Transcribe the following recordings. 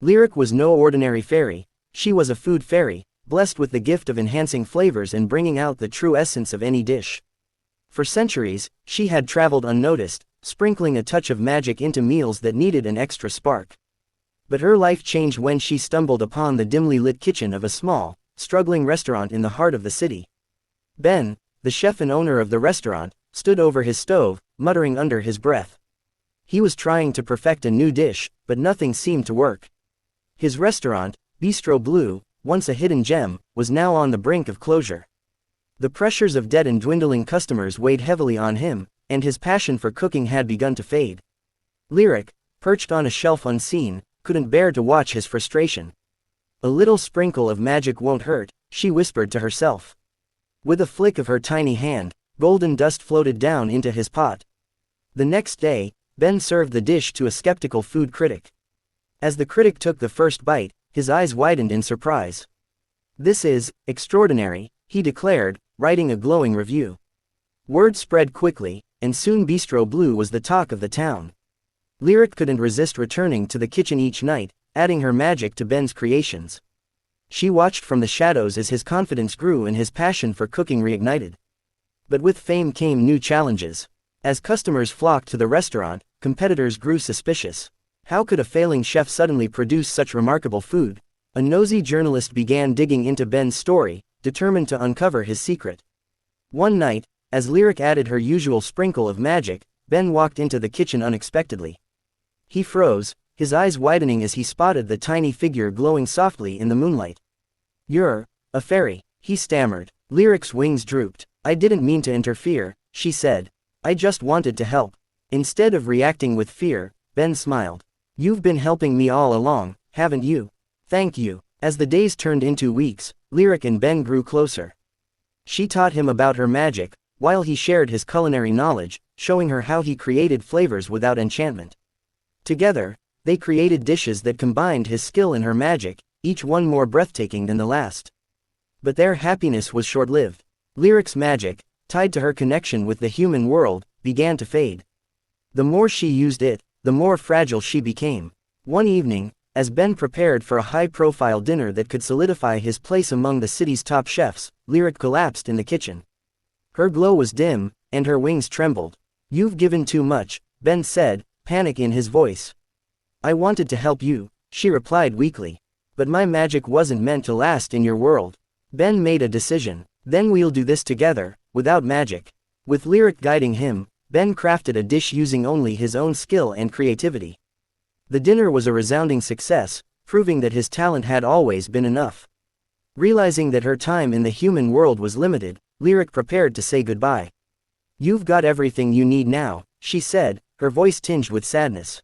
Lyric was no ordinary fairy, she was a food fairy, blessed with the gift of enhancing flavors and bringing out the true essence of any dish. For centuries, she had traveled unnoticed, sprinkling a touch of magic into meals that needed an extra spark. But her life changed when she stumbled upon the dimly lit kitchen of a small, struggling restaurant in the heart of the city. Ben, the chef and owner of the restaurant, stood over his stove, muttering under his breath. He was trying to perfect a new dish, but nothing seemed to work. His restaurant, Bistro Blue, once a hidden gem, was now on the brink of closure. The pressures of debt and dwindling customers weighed heavily on him, and his passion for cooking had begun to fade. Lyric, perched on a shelf unseen, couldn't bear to watch his frustration. "A little sprinkle of magic won't hurt," she whispered to herself. With a flick of her tiny hand, golden dust floated down into his pot. The next day, Ben served the dish to a skeptical food critic. As the critic took the first bite, his eyes widened in surprise. "This is extraordinary," he declared, writing a glowing review. Word spread quickly, and soon Bistro Blue was the talk of the town. Lyric couldn't resist returning to the kitchen each night, adding her magic to Ben's creations. She watched from the shadows as his confidence grew and his passion for cooking reignited. But with fame came new challenges. As customers flocked to the restaurant, competitors grew suspicious. How could a failing chef suddenly produce such remarkable food? A nosy journalist began digging into Ben's story, determined to uncover his secret. One night, as Lyric added her usual sprinkle of magic, Ben walked into the kitchen unexpectedly. He froze, his eyes widening as he spotted the tiny figure glowing softly in the moonlight. "You're a fairy," he stammered. Lyric's wings drooped. "I didn't mean to interfere," she said. "I just wanted to help." Instead of reacting with fear, Ben smiled. "You've been helping me all along, haven't you?" "Thank you." As the days turned into weeks, Lyric and Ben grew closer. She taught him about her magic, while he shared his culinary knowledge, showing her how he created flavors without enchantment. Together, they created dishes that combined his skill and her magic, each one more breathtaking than the last. But their happiness was short-lived. Lyric's magic, tied to her connection with the human world, began to fade. The more she used it, the more fragile she became. One evening, as Ben prepared for a high-profile dinner that could solidify his place among the city's top chefs, Lyric collapsed in the kitchen. Her glow was dim, and her wings trembled. "You've given too much," Ben said, panic in his voice. "I wanted to help you," she replied weakly. "But my magic wasn't meant to last in your world." Ben made a decision. "Then we'll do this together, without magic." With Lyric guiding him, Ben crafted a dish using only his own skill and creativity. The dinner was a resounding success, proving that his talent had always been enough. Realizing that her time in the human world was limited, Lyric prepared to say goodbye. "You've got everything you need now," she said, her voice tinged with sadness.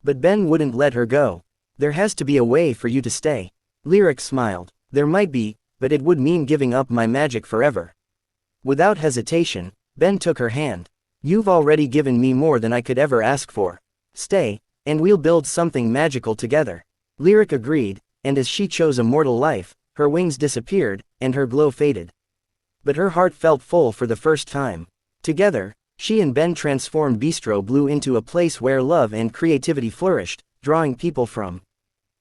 But Ben wouldn't let her go. "There has to be a way for you to stay." Lyric smiled. "There might be, but it would mean giving up my magic forever." Without hesitation, Ben took her hand. "You've already given me more than I could ever ask for. Stay, and we'll build something magical together." Lyric agreed, and as she chose a mortal life, her wings disappeared, and her glow faded. But her heart felt full for the first time. Together, she and Ben transformed Bistro Blue into a place where love and creativity flourished, drawing people from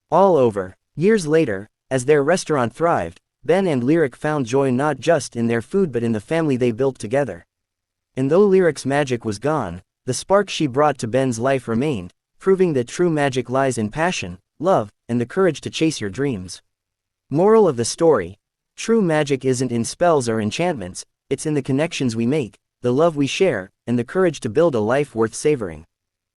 all over. Years later, as their restaurant thrived, Ben and Lyric found joy not just in their food but in the family they built together. And though Lyric's magic was gone, the spark she brought to Ben's life remained, proving that true magic lies in passion, love, and the courage to chase your dreams. Moral of the story: true magic isn't in spells or enchantments, it's in the connections we make, the love we share, and the courage to build a life worth savoring.